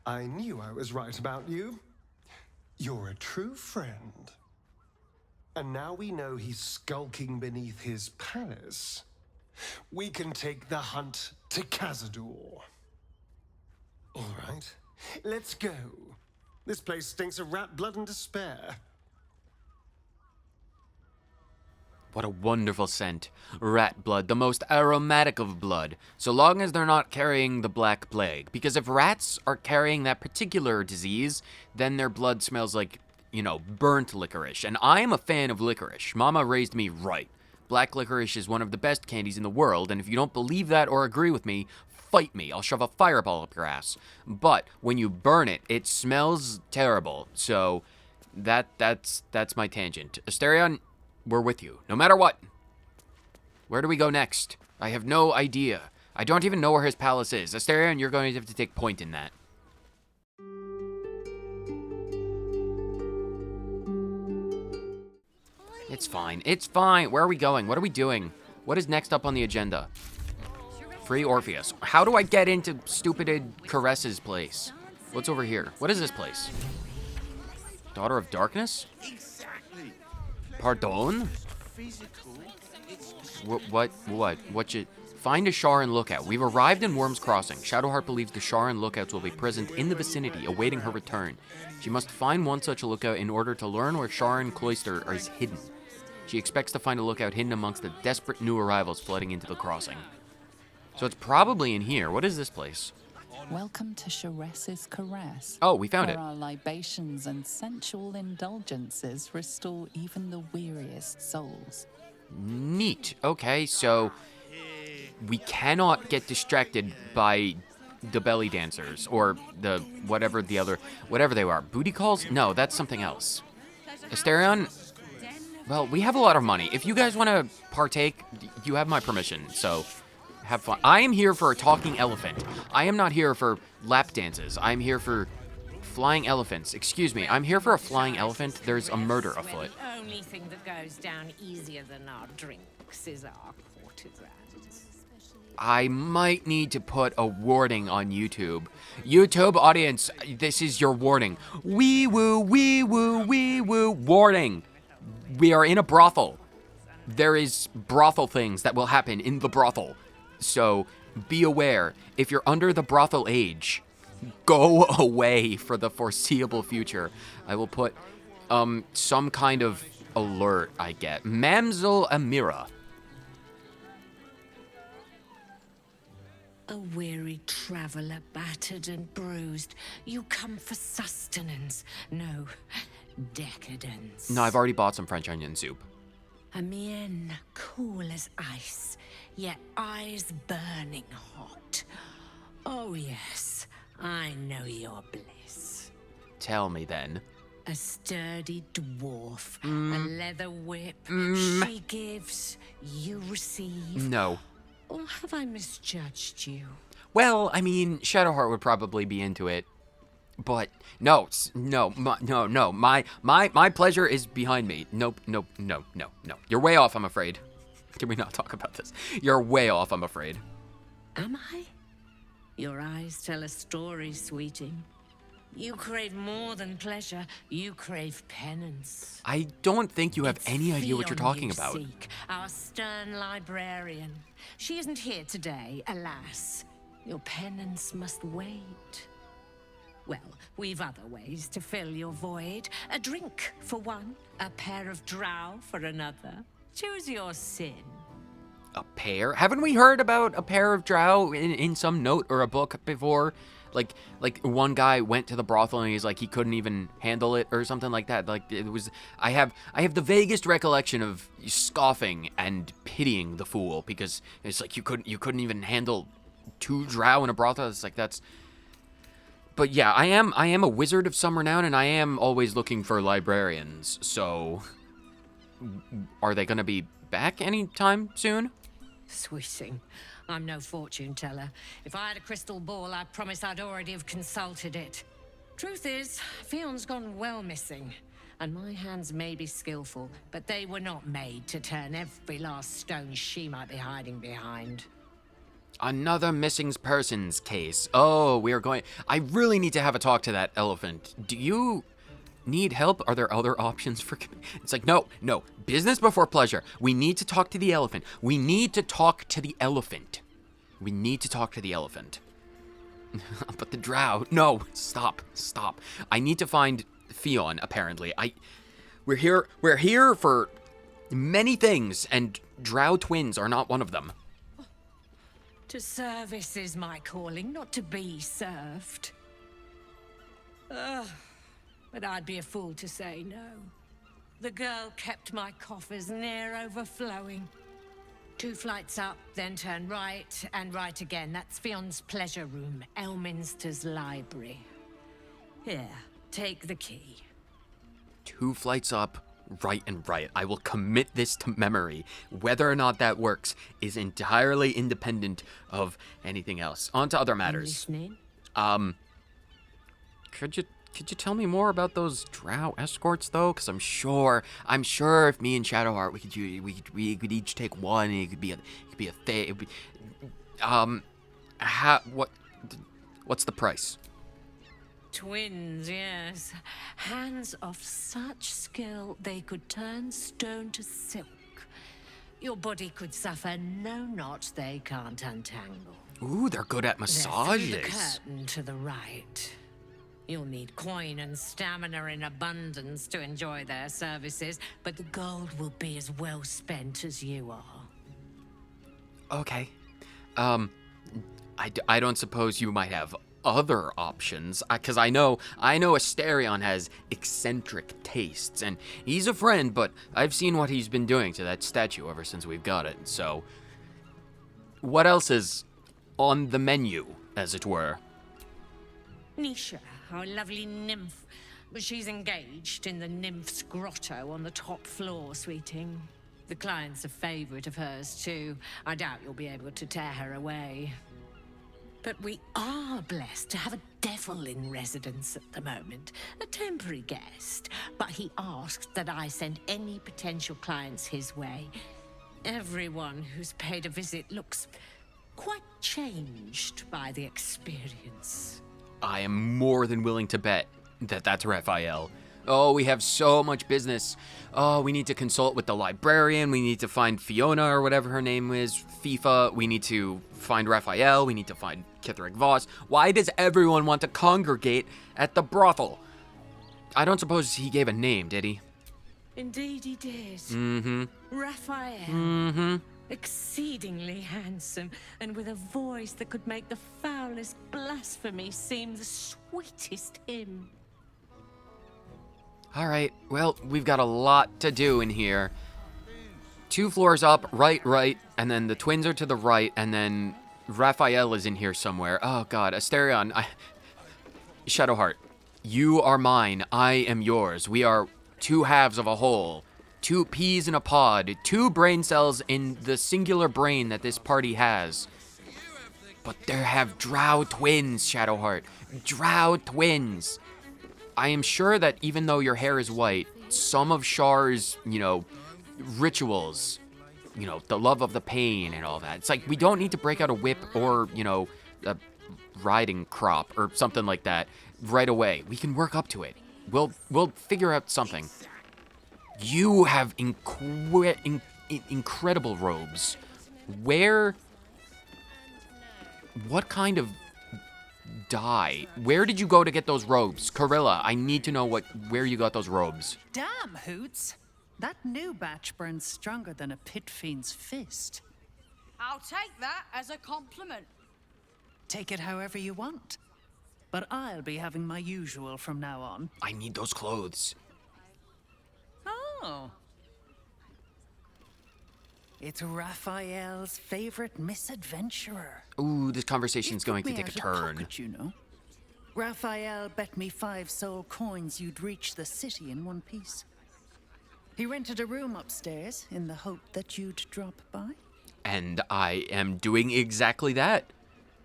I knew I was right about you. You're a true friend. And now we know he's skulking beneath his palace. We can take the hunt to Cazador. All right, let's go. This place stinks of rat blood and despair. What a wonderful scent. Rat blood, the most aromatic of blood, so long as they're not carrying the Black Plague. Because if rats are carrying that particular disease, then their blood smells like, burnt licorice. And I am a fan of licorice. Mama raised me right. Black licorice is one of the best candies in the world, and if you don't believe that or agree with me, fight me. I'll shove a fireball up your ass. But when you burn it, it smells terrible. So that's my tangent. Asterion, we're with you, no matter what. Where do we go next? I have no idea. I don't even know where his palace is. Asterion, you're going to have to take point in that. It's fine. It's fine. Where are we going? What are we doing? What is next up on the agenda? Free Orpheus. How do I get into stupid Caress's place? What's over here? What is this place? Daughter of Darkness? Pardon? What should... Find a Sharan lookout. We've arrived in Worm's Crossing. Shadowheart believes the Sharan lookouts will be present in the vicinity, awaiting her return. She must find one such a lookout in order to learn where Sharan Cloister is hidden. She expects to find a lookout hidden amongst the desperate new arrivals flooding into the crossing. So it's probably in here. What is this place? Welcome to Sharess's Caress. Oh, we found it. Where our libations and sensual indulgences restore even the weariest souls. Neat. Okay, so we cannot get distracted by the belly dancers or the whatever they are. Booty calls? No, that's something else. Asterion? Well, we have a lot of money. If you guys want to partake, you have my permission, so have fun. I am here for a talking elephant. I am not here for lap dances. I'm here for flying elephants. Excuse me, I'm here for a flying elephant. There's a murder afoot. The only thing that goes down easier than our drinks is our courtesans. I might need to put a warning on YouTube. YouTube audience, this is your warning. Wee woo, wee woo, wee woo. Warning. We are in a brothel. There is brothel things that will happen in the brothel. So be aware. If you're under the brothel age, go away for the foreseeable future. I will put some kind of alert, I get. Mamzel Amira. A weary traveller, battered and bruised, you come for sustenance, no decadence. No, I've already bought some French onion soup. A mien cool as ice, yet eyes burning hot. Oh yes, I know your bliss. Tell me then. A sturdy dwarf, a leather whip. She gives, you receive. No. Or have I misjudged you? Well, I mean, Shadowheart would probably be into it. But no. My pleasure is behind me. Nope. You're way off, I'm afraid. Can we not talk about this? You're way off, I'm afraid. Am I? Your eyes tell a story, sweeting. You crave more than pleasure. You crave penance. I don't think you have It's any idea what you're Fion talking you about. Seek, our stern librarian. She isn't here today, alas. Your penance must wait. Well, we've other ways to fill your void. A drink for one, a pair of drow for another. Choose your sin. A pair? Haven't we heard about a pair of drow in some note or a book before? Like one guy went to the brothel and he's like he couldn't even handle it or something like that. Like it was I have the vaguest recollection of scoffing and pitying the fool because it's like you couldn't even handle two drow in a brothel. It's like that's. But yeah, I am a wizard of some renown and I am always looking for librarians. So are they gonna be back anytime soon? Sweeting, I'm no fortune teller. If I had a crystal ball, I promise I'd already have consulted it. Truth is, Fion's gone well missing. And my hands may be skillful, but they were not made to turn every last stone she might be hiding behind. Another missing persons case. Oh, we are going... I really need to have a talk to that elephant. Do you need help? Are there other options for... It's like, no. Business before pleasure. We need to talk to the elephant. We need to talk to the elephant. But the drow... No, stop. I need to find Fionn, apparently. We're here for many things, and drow twins are not one of them. To service is my calling, not to be served. But I'd be a fool to say no. The girl kept my coffers near overflowing. 2 flights up, then turn right, and right again. That's Fionn's pleasure room, Elminster's library. Here, take the key. 2 flights up, right and right. I will commit this to memory. Whether or not that works is entirely independent of anything else. On to other matters. Listening? Could you tell me more about those drow escorts though? Because I'm sure if me and Shadowheart we could each take one. And it could be a thing. What's the price? Twins, yes. Hands of such skill they could turn stone to silk. Your body could suffer no knot they can't untangle. Ooh, they're good at They're through massages. the curtain to the right. You'll need coin and stamina in abundance to enjoy their services, but the gold will be as well spent as you are. Okay. I don't suppose you might have other options, because I know Asterion has eccentric tastes, and he's a friend, but I've seen what he's been doing to that statue ever since we've got it, so... What else is on the menu, as it were? Nisha, our lovely nymph. But she's engaged in the nymph's grotto on the top floor, sweeting. The client's a favorite of hers, too. I doubt you'll be able to tear her away. But we are blessed to have a devil in residence at the moment. A temporary guest. But he asked that I send any potential clients his way. Everyone who's paid a visit looks quite changed by the experience. I am more than willing to bet that that's Raphael. Oh, we have so much business. Oh, we need to consult with the librarian. We need to find Fiona or whatever her name is. FIFA. We need to find Raphael. We need to find Kithric Voss. Why does everyone want to congregate at the brothel? I don't suppose he gave a name, did he? Indeed he did. Mm-hmm. Raphael. Mm-hmm. Exceedingly handsome, and with a voice that could make the foulest blasphemy seem the sweetest hymn. All right, well, we've got a lot to do in here. 2 floors up, right, and then the twins are to the right, and then Raphael is in here somewhere. Oh, God, Asterion, Shadowheart, you are mine, I am yours. We are 2 halves of a whole. 2 peas in a pod, 2 brain cells in the singular brain that this party has. But there have drow twins, Shadowheart. Drow twins. I am sure that even though your hair is white, some of Shar's, rituals, the love of the pain and all that. It's like, we don't need to break out a whip or, a riding crop or something like that right away. We can work up to it. We'll figure out something. You have incredible robes. What kind of dye? Where did you go to get those robes? Carilla, I need to know where you got those robes. Damn, Hoots. That new batch burns stronger than a pit fiend's fist. I'll take that as a compliment. Take it however you want. But I'll be having my usual from now on. I need those clothes. Oh. It's Raphael's favorite misadventurer. Ooh, this conversation's going to It took take a me out of turn. pocket, you know. Raphael bet me 5 soul coins you'd reach the city in one piece. He rented a room upstairs in the hope that you'd drop by. And I am doing exactly that.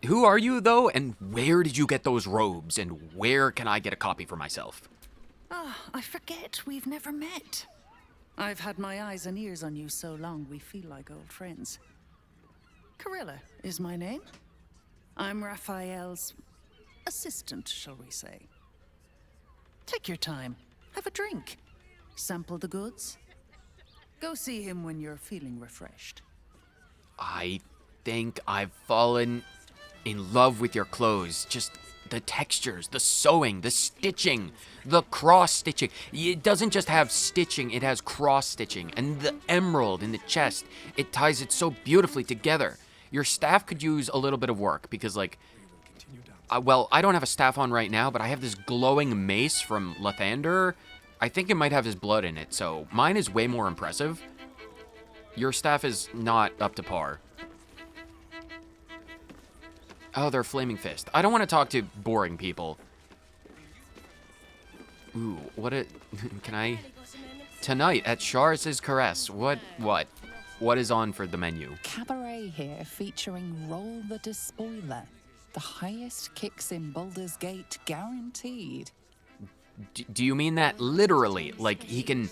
Who are you, though, and where did you get those robes, and where can I get a copy for myself? I forget we've never met. I've had my eyes and ears on you so long we feel like old friends. Carilla is my name. I'm Raphael's assistant, shall we say. Take your time. Have a drink. Sample the goods. Go see him when you're feeling refreshed. I think I've fallen in love with your clothes. Just the textures, the sewing, the stitching, the cross-stitching. It doesn't just have stitching, it has cross-stitching. And the emerald in the chest, it ties it so beautifully together. Your staff could use a little bit of work because, like, well, I don't have a staff on right now, but I have this glowing mace from Lathander. I think it might have his blood in it, so mine is way more impressive. Your staff is not up to par. Oh, they're Flaming Fist. I don't want to talk to boring people. Ooh, can I? Tonight at Chars's Caress. What is on for the menu? Cabaret here featuring Roll the Despoiler. The highest kicks in Baldur's Gate guaranteed. Do you mean that literally? Like he can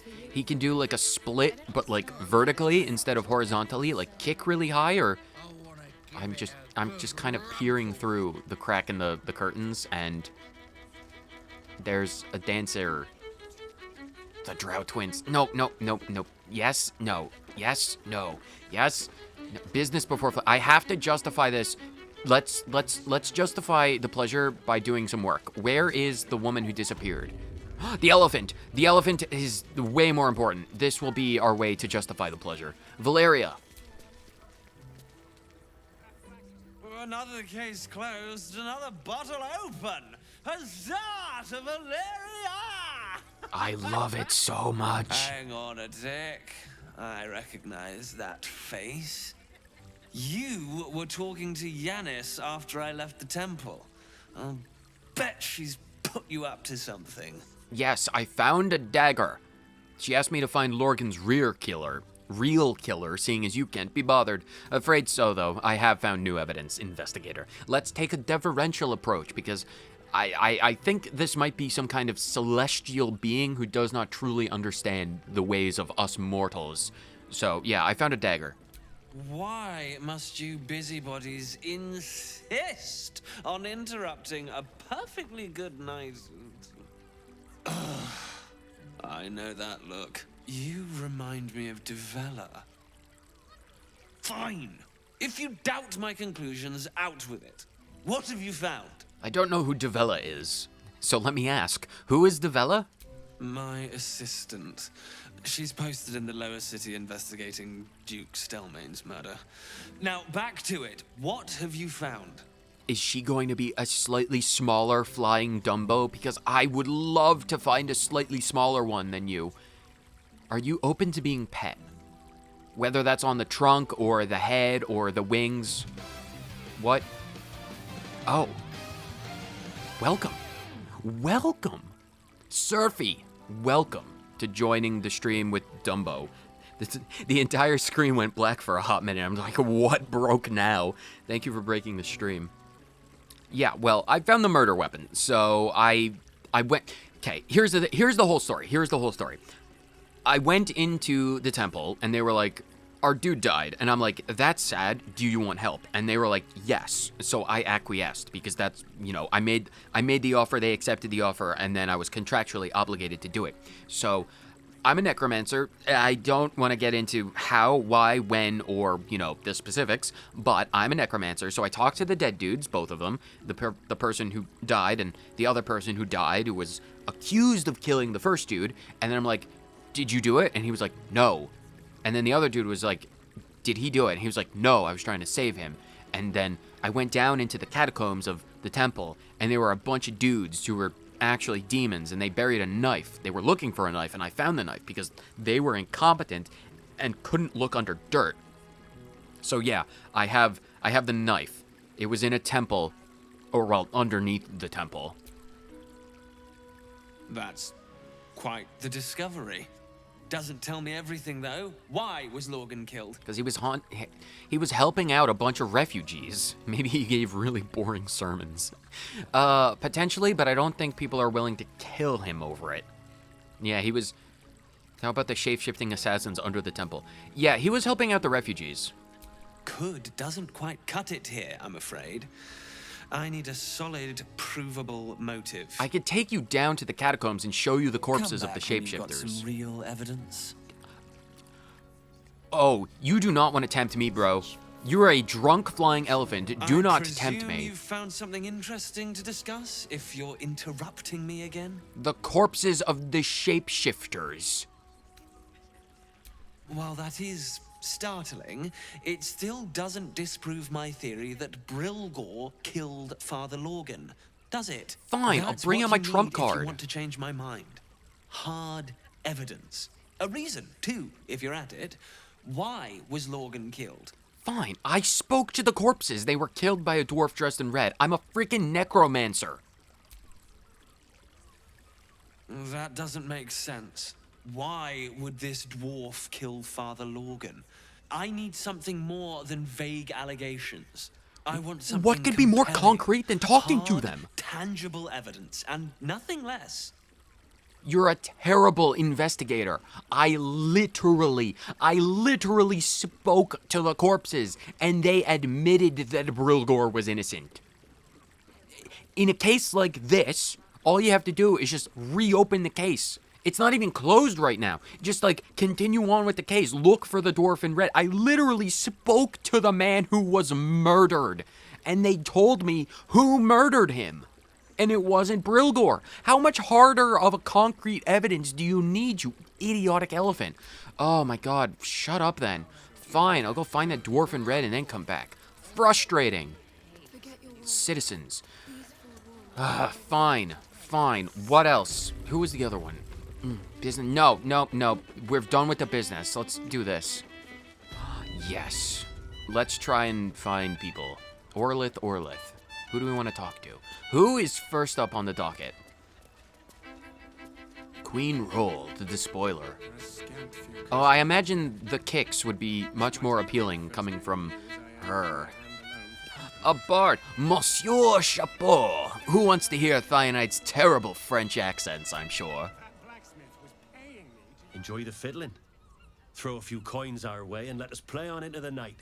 do like a split, but like vertically instead of horizontally, like kick really high, or I'm just kind of peering through the crack in the curtains, and there's a dancer. The Drow twins. No. Yes, no. Yes, no. Yes. No. Business before. I have to justify this. Let's justify the pleasure by doing some work. Where is the woman who disappeared? The elephant. The elephant is way more important. This will be our way to justify the pleasure. Valeria. Another case closed, another bottle open. Huzzah to Valeria! I love it so much. Hang on a tick. I recognize that face. You were talking to Yanis after I left the temple. I'll bet she's put you up to something. Yes, I found a dagger. She asked me to find Lorgan's real killer, seeing as you can't be bothered. Afraid so, though. I have found new evidence, investigator. Let's take a deferential approach, because I think this might be some kind of celestial being who does not truly understand the ways of us mortals. So, yeah, I found a dagger. Why must you busybodies insist on interrupting a perfectly good night? I know that look. You remind me of Devella. Fine. If you doubt my conclusions, out with it. What have you found? I don't know who Devella is. So let me ask, who is Devella? My assistant. She's posted in the lower city investigating Duke Stelmane's murder. Now, back to it. What have you found? Is she going to be a slightly smaller flying Dumbo? Because I would love to find a slightly smaller one than you. Are you open to being pet? Whether that's on the trunk or the head or the wings. What? Oh. Welcome. Welcome. Surfy, welcome to joining the stream with Dumbo. The entire screen went black for a hot minute. I'm like, what broke now? Thank you for breaking the stream. Yeah, well, I found the murder weapon, so I went. Okay, here's the whole story. I went into the temple, and they were like, our dude died. And I'm like, that's sad. Do you want help? And they were like, yes. So I acquiesced because that's, I made the offer, they accepted the offer, and then I was contractually obligated to do it. So I'm a necromancer. I don't want to get into how, why, when, or, the specifics, but I'm a necromancer. So I talked to the dead dudes, both of them, the person who died and the other person who died, who was accused of killing the first dude. And then I'm like, did you do it? And he was like, no. And then the other dude was like, did he do it? And he was like, no, I was trying to save him. And then I went down into the catacombs of the temple, and there were a bunch of dudes who were actually demons, and they buried a knife. They were looking for a knife, and I found the knife because they were incompetent and couldn't look under dirt. So yeah, I have the knife. It was in a temple, or well, underneath the temple. That's quite the discovery. Doesn't tell me everything, though. Why was Lorgan killed? Because he was helping out a bunch of refugees. Maybe he gave really boring sermons. Potentially, but I don't think people are willing to kill him over it. Yeah, he was... How about the shape-shifting assassins under the temple? Yeah, he was helping out the refugees. could doesn't quite cut it here, I'm afraid. I need a solid, provable motive. I could take you down to the catacombs and show you the corpses of the Come back when you've got shapeshifters. some real evidence. Oh, you do not want to tempt me, bro. You are a drunk flying elephant. Do not tempt I presume me. you've found something interesting to discuss, if you're interrupting me again? The corpses of the shapeshifters. While that is startling, it still doesn't disprove my theory that Brilgor killed Father Lorgan, does it? Fine, I'll That's bring what out my you trump need if card. you want to change my mind. Hard evidence. A reason, too, if you're at it. Why was Lorgan killed? Fine, I spoke to the corpses. They were killed by a dwarf dressed in red. I'm a freaking necromancer. That doesn't make sense. Why would this dwarf kill Father Lorgan? I need something more than vague allegations. I want something What could be more compelling, concrete than talking to hard, them? tangible evidence, and nothing less. You're a terrible investigator. I literally spoke to the corpses, and they admitted that Brilgor was innocent. In a case like this, all you have to do is just reopen the case. It's not even closed right now. Just, like, continue on with the case. Look for the dwarf in red. I literally spoke to the man who was murdered, and they told me who murdered him. And it wasn't Brilgor. How much harder of a concrete evidence do you need, you idiotic elephant? Oh my god, shut up then. Fine, I'll go find that dwarf in red and then come back. Frustrating. Citizens. Fine. What else? Who was the other one? Business. No. We're done with the business. Let's do this. Yes. Let's try and find people. Orlith. Who do we want to talk to? Who is first up on the docket? Queen Roll, the despoiler. Oh, I imagine the kicks would be much more appealing coming from her. A bard, Monsieur Chapeau. Who wants to hear Thionite's terrible French accents, I'm sure. Enjoy the fiddling. Throw a few coins our way and let us play on into the night.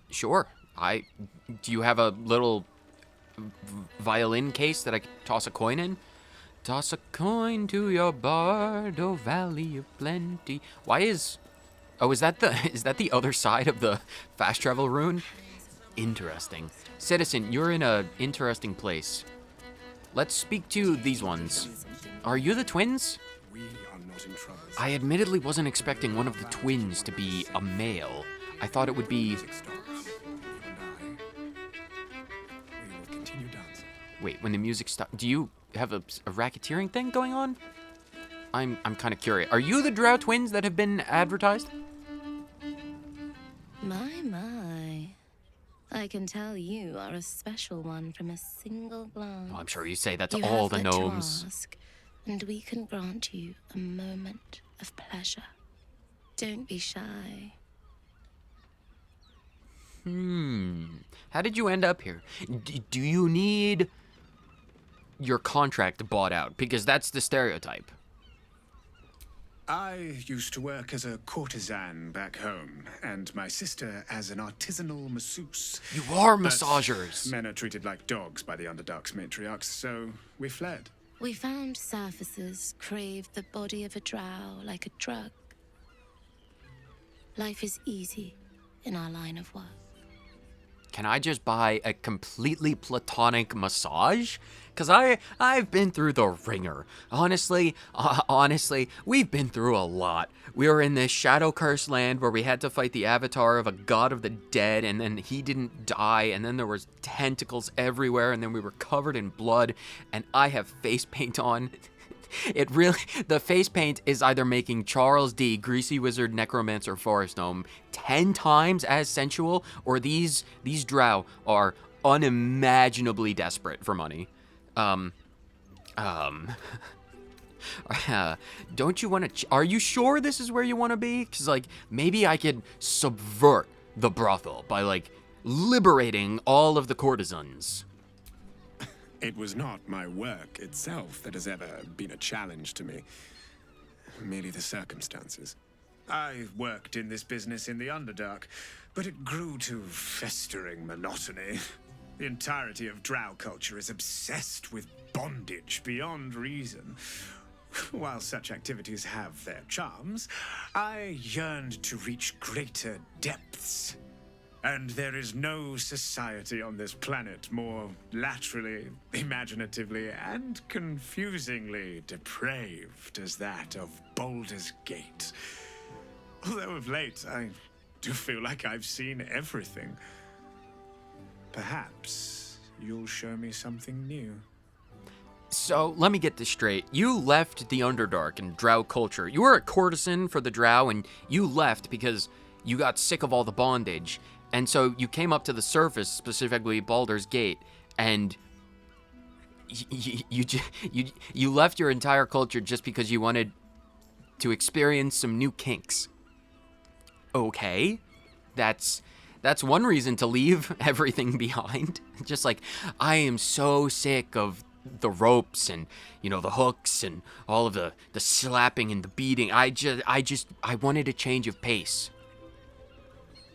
Sure. Do you have a little violin case that I could toss a coin in? Toss a coin to your bard, O Valley of Plenty. Is that the other side of the fast travel rune? Interesting. Citizen, you're in a interesting place. Let's speak to these ones. Are you the twins? We are not in trouble. I admittedly wasn't expecting one of the twins to be a male. I thought it would be... We will continue dancing. Wait, when the music stops... Do you have a racketeering thing going on? I'm kind of curious. Are you the Drow twins that have been advertised? My. I can tell you are a special one from a single glance. Oh, I'm sure you say that to You all have the but to gnomes. ask, and we can grant you a moment of pleasure. Don't be shy. How did you end up here? Do you need your contract bought out? Because that's the stereotype. I used to work as a courtesan back home, and my sister as an artisanal masseuse. You are But massagers. men are treated like dogs by the Underdark's matriarchs, so we fled. We found surfacers craved the body of a drow like a drug. Life is easy in our line of work. Can I just buy a completely platonic massage? Because I've been through the ringer. Honestly, we've been through a lot. We were in this shadow cursed land where we had to fight the avatar of a god of the dead, and then he didn't die, and then there was tentacles everywhere, and then we were covered in blood, and I have face paint on. The face paint is either making Charles D, Greasy Wizard, Necromancer, Forest Gnome 10 times as sensual, or these drow are unimaginably desperate for money. Don't you want to... Are you sure this is where you want to be? Because, like, maybe I could subvert the brothel by, like, liberating all of the courtesans. It was not my work itself that has ever been a challenge to me. Merely the circumstances. I worked in this business in the Underdark, but it grew to festering monotony. The entirety of drow culture is obsessed with bondage beyond reason. While such activities have their charms, I yearned to reach greater depths. And there is no society on this planet more laterally, imaginatively, and confusingly depraved as that of Baldur's Gate. Although of late, I do feel like I've seen everything. Perhaps you'll show me something new. So, let me get this straight. You left the Underdark and drow culture. You were a courtesan for the drow, and you left because you got sick of all the bondage. And so you came up to the surface, specifically Baldur's Gate, and you left your entire culture just because you wanted to experience some new kinks. Okay, that's one reason to leave everything behind. Just like, I am so sick of the ropes and, you know, the hooks and all of the slapping and the beating. I wanted a change of pace.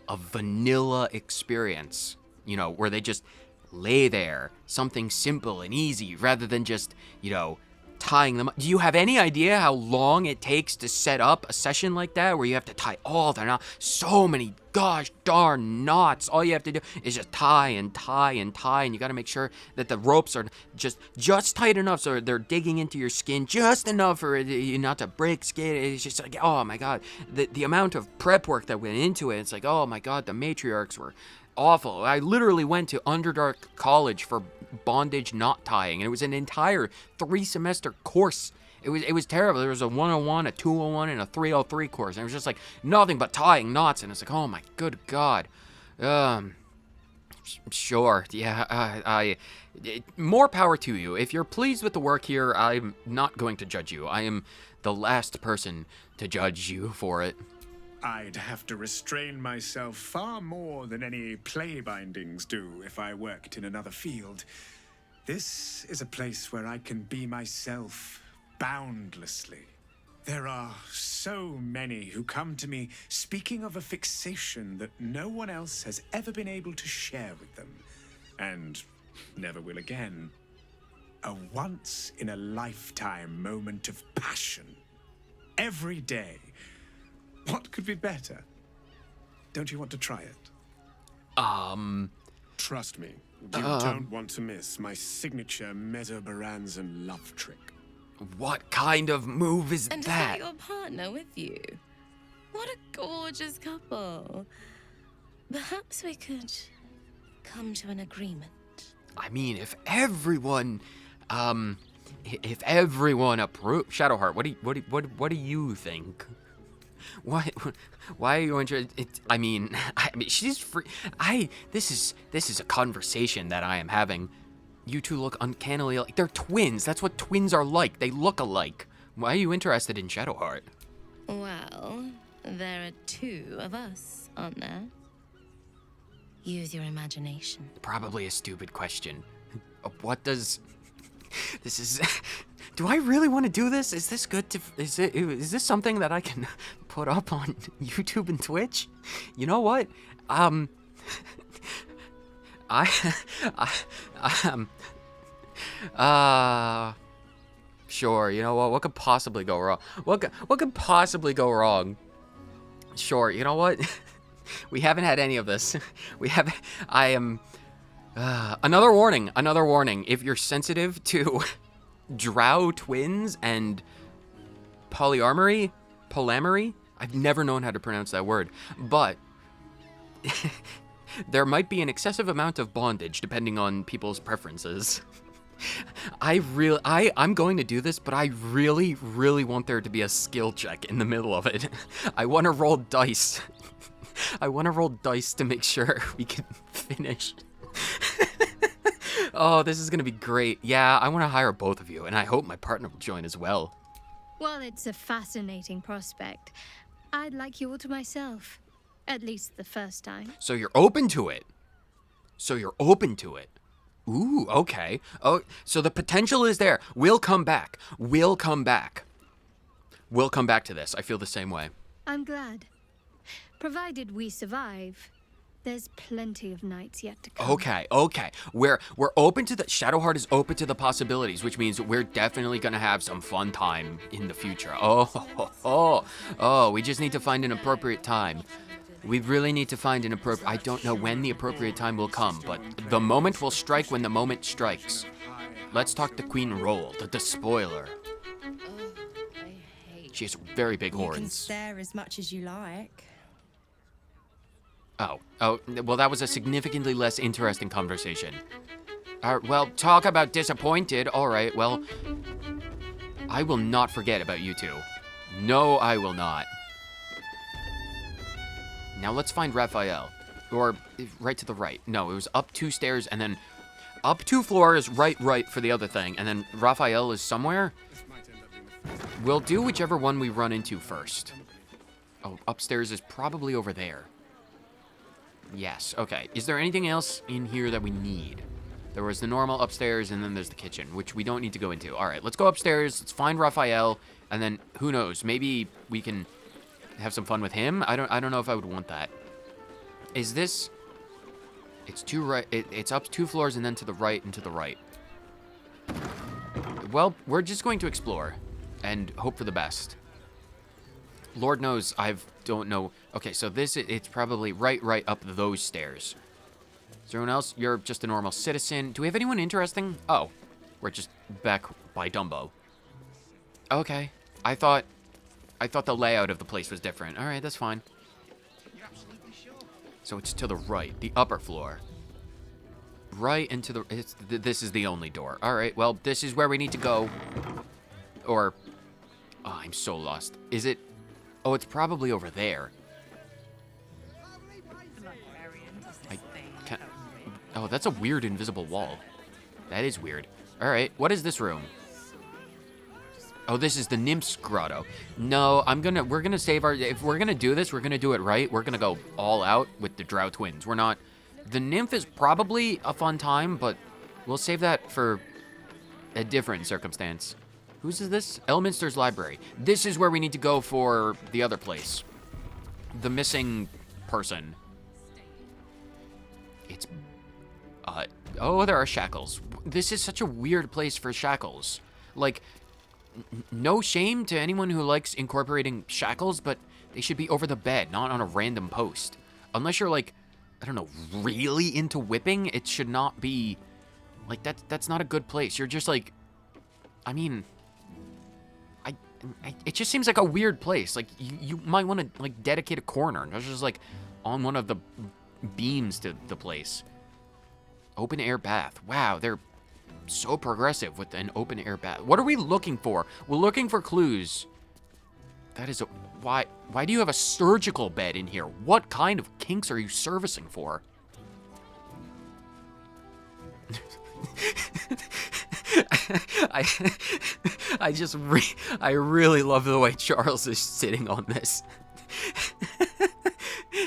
A vanilla experience, you know, where they just lay there, something simple and easy, rather than just, you know, tying them up. Do you have any idea how long it takes to set up a session like that, where you have to tie all the knots, so many gosh darn knots? All you have to do is just tie and tie and tie, and you got to make sure that the ropes are just tight enough so they're digging into your skin just enough for you not to break skin. It's just like, oh my god, the amount of prep work that went into it. It's like, oh my god, the matriarchs were awful. I literally went to Underdark College for bondage knot tying, and it was an entire 3-semester course. It was terrible. There was a 101, a 201, and a 303 course, and it was just like nothing but tying knots, and it's like, oh my good god. Sure, yeah, more power to you. If you're pleased with the work here, I'm not going to judge you. I am the last person to judge you for it. I'd have to restrain myself far more than any play bindings do if I worked in another field. This is a place where I can be myself boundlessly. There are so many who come to me speaking of a fixation that no one else has ever been able to share with them, and never will again. A once-in-a-lifetime moment of passion. Every day. What could be better? Don't you want to try it? Trust me, you don't want to miss my signature Menzoberranzan love trick. What kind of move is And that? is that your partner with you? What a gorgeous couple. Perhaps we could come to an agreement. I mean, if everyone approves, Shadowheart, what do you think? Why are you interested? I mean, she's free. This is a conversation that I am having. You two look uncannily like they're twins. That's what twins are like. They look alike. Why are you interested in Shadowheart? Well, there are two of us, aren't there? Use your imagination. Probably a stupid question. What does... This is... Do I really want to do this? Is this good to... Is this something that I can put up on YouTube and Twitch? You know what? Sure, you know what could possibly go wrong? What could possibly go wrong? Sure, you know what? We haven't had any of this. Another warning. If you're sensitive to drow twins and polyamory, I've never known how to pronounce that word, but there might be an excessive amount of bondage depending on people's preferences. I'm going to do this, but I really, really want there to be a skill check in the middle of it. I want to roll dice. I want to roll dice to make sure we can finish. Oh, this is going to be great. Yeah, I want to hire both of you, and I hope my partner will join as well. Well, it's a fascinating prospect. I'd like you all to myself. At least the first time. So you're open to it. Ooh, okay. Oh, so the potential is there. We'll come back. We'll come back to this. I feel the same way. I'm glad. Provided we survive. There's plenty of nights yet to come. Okay. We're open to the Shadowheart is open to the possibilities, which means we're definitely gonna have some fun time in the future. Oh, we just need to find an appropriate time. We really need to find an appropriate. I don't know when the appropriate time will come, but the moment will strike when the moment strikes. Let's talk to Queen Roll, the despoiler. She has very big horns. You can stare as much as you like. Oh, well, that was a significantly less interesting conversation. Well, talk about disappointed. All right, well, I will not forget about you two. No, I will not. Now let's find Raphael. Or right to the right. No, it was up 2 stairs and then up 2 floors, right for the other thing. And then Raphael is somewhere. We'll do whichever one we run into first. Oh, upstairs is probably over there. Yes, okay. Is there anything else in here that we need? There was the normal upstairs, and then there's the kitchen, which we don't need to go into. All right, let's go upstairs. Let's find Raphael, and then who knows? Maybe we can have some fun with him. I don't know if I would want that. Is this? It's it's up 2 floors, and then to the right and to the right. Well, we're just going to explore and hope for the best. Lord knows I don't know. Okay, so it's probably right up those stairs. Is there anyone else? You're just a normal citizen. Do we have anyone interesting? Oh, we're just back by Dumbo. Okay, I thought the layout of the place was different. All right, that's fine. So it's to the right, the upper floor. Right into the. This is the only door. All right, well, this is where we need to go. Or, oh, I'm so lost. Is it? Oh, it's probably over there. I can't. Oh, that's a weird invisible wall. That is weird. All right, what is this room? Oh, this is the Nymph's Grotto. No, we're gonna save if we're gonna do this, we're gonna do it right. We're gonna go all out with the Drow twins. We're not, the Nymph is probably a fun time, but we'll save that for a different circumstance. Whose is this? Elminster's Library. This is where we need to go for the other place. The missing person. It's, oh, there are shackles. This is such a weird place for shackles. Like, no shame to anyone who likes incorporating shackles, but they should be over the bed, not on a random post. Unless you're like, I don't know, really into whipping, it should not be, like, that's not a good place. You're just like, I mean, it just seems like a weird place. Like, you might want to, like, dedicate a corner. That's just, like, on one of the beams to the place. Open air bath. Wow, they're so progressive with an open air bath. What are we looking for? We're looking for clues. That is a... Why do you have a surgical bed in here? What kind of kinks are you servicing for? I really love the way Charles is sitting on this.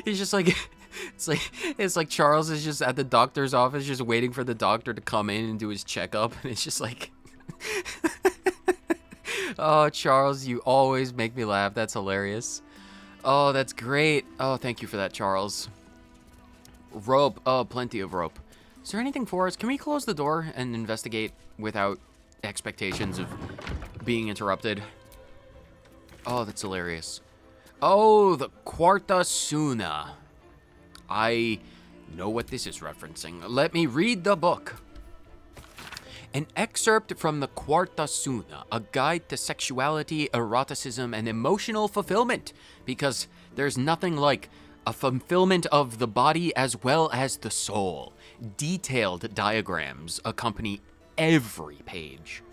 He's just like, it's like Charles is just at the doctor's office, just waiting for the doctor to come in and do his checkup, and it's just like, oh, Charles, you always make me laugh. That's hilarious. Oh, that's great. Oh, thank you for that, Charles. Rope. Oh, plenty of rope. Is there anything for us? Can we close the door and investigate without expectations of being interrupted? Oh, that's hilarious. Oh, the Quarta Suna. I know what this is referencing. Let me read the book. An excerpt from the Quarta Suna, a guide to sexuality, eroticism, and emotional fulfillment, because there's nothing like a fulfillment of the body as well as the soul. Detailed diagrams accompany every page.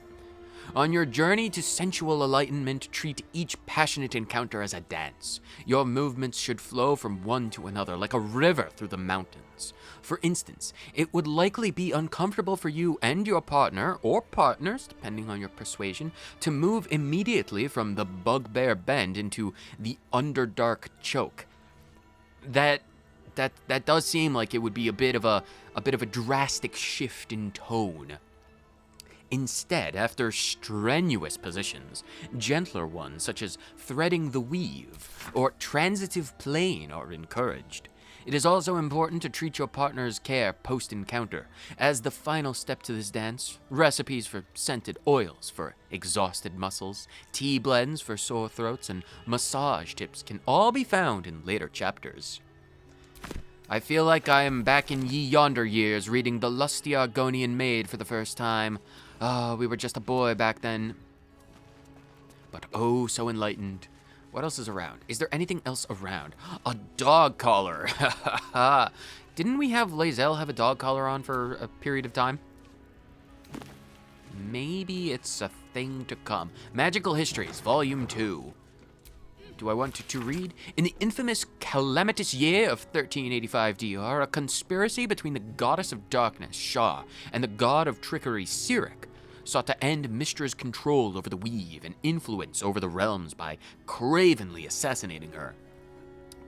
On your journey to sensual enlightenment, treat each passionate encounter as a dance. Your movements should flow from one to another like a river through the mountains. For instance, it would likely be uncomfortable for you and your partner, or partners, depending on your persuasion, to move immediately from the bugbear bend into the underdark choke. That does seem like it would be a bit of a drastic shift in tone. Instead, after strenuous positions, gentler ones such as threading the weave or transitive plane are encouraged. It is also important to treat your partner's care post-encounter. As the final step to this dance, recipes for scented oils for exhausted muscles, tea blends for sore throats, and massage tips can all be found in later chapters. I feel like I am back in ye yonder years reading The Lusty Argonian Maid for the first time. We were just a boy back then. But oh, so enlightened. What else is around? Is there anything else around? A dog collar. Didn't we have Lae'zel have a dog collar on for a period of time? Maybe it's a thing to come. Magical Histories, Volume 2. Do I want to read? In the infamous calamitous year of 1385 DR, a conspiracy between the goddess of darkness, Shah, and the god of trickery, Sirik, sought to end Mystra's control over the weave and influence over the realms by cravenly assassinating her.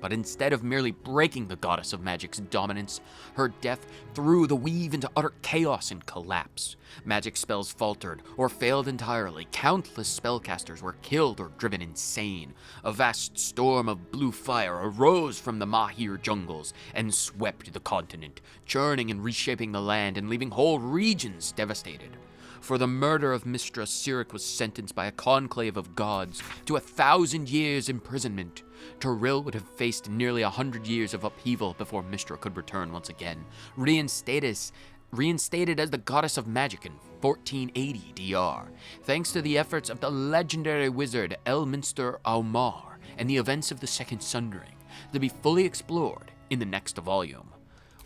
But instead of merely breaking the goddess of magic's dominance, her death threw the weave into utter chaos and collapse. Magic spells faltered or failed entirely. Countless spellcasters were killed or driven insane. A vast storm of blue fire arose from the Mahir jungles and swept the continent, churning and reshaping the land and leaving whole regions devastated. For the murder of Mystra, Sirik was sentenced by a conclave of gods to 1,000 years imprisonment. Toril would have faced nearly 100 years of upheaval before Mystra could return once again, reinstated as the goddess of magic in 1480 DR, thanks to the efforts of the legendary wizard Elminster Aumar and the events of the Second Sundering, to be fully explored in the next volume.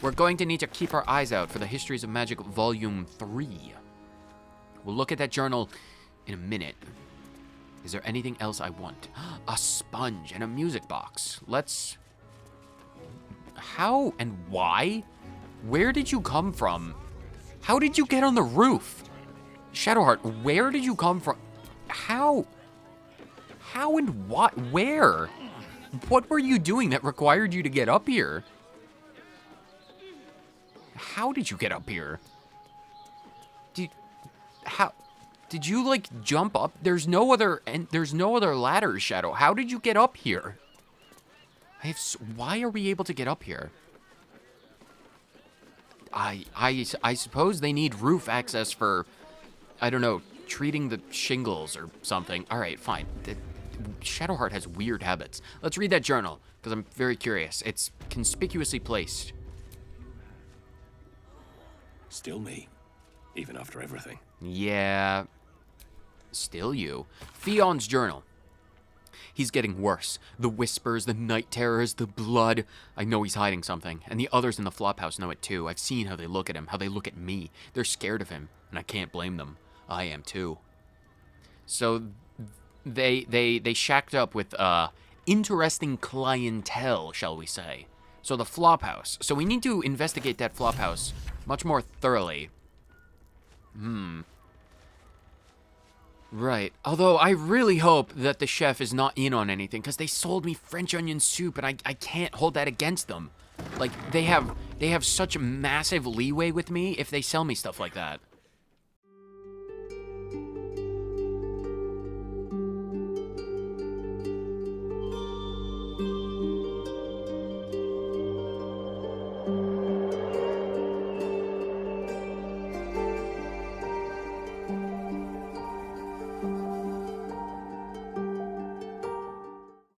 We're going to need to keep our eyes out for the Histories of Magic Volume 3. We'll look at that journal in a minute. Is there anything else I want? A sponge and a music box. Let's... How and why? Where did you come from? How did you get on the roof? Shadowheart, where did you come from? How? How and what? Where? What were you doing that required you to get up here? How did you get up here? How did you like jump up? There's no other ladder, Shadow. How did you get up here? Why are we able to get up here? I suppose they need roof access for, I don't know, treating the shingles or something. All right, fine. Shadowheart has weird habits. Let's read that journal because I'm very curious. It's conspicuously placed. Still me, even after everything. Yeah, still you. Fion's journal. He's getting worse. The whispers, the night terrors, the blood. I know he's hiding something, and the others in the flophouse know it too. I've seen how they look at him, how they look at me. They're scared of him, and I can't blame them. I am too. So they shacked up with interesting clientele, shall we say. So the flophouse. So we need to investigate that flophouse much more thoroughly. Right. Although I really hope that the chef is not in on anything, because they sold me French onion soup, and I can't hold that against them. Like, they have such massive leeway with me if they sell me stuff like that.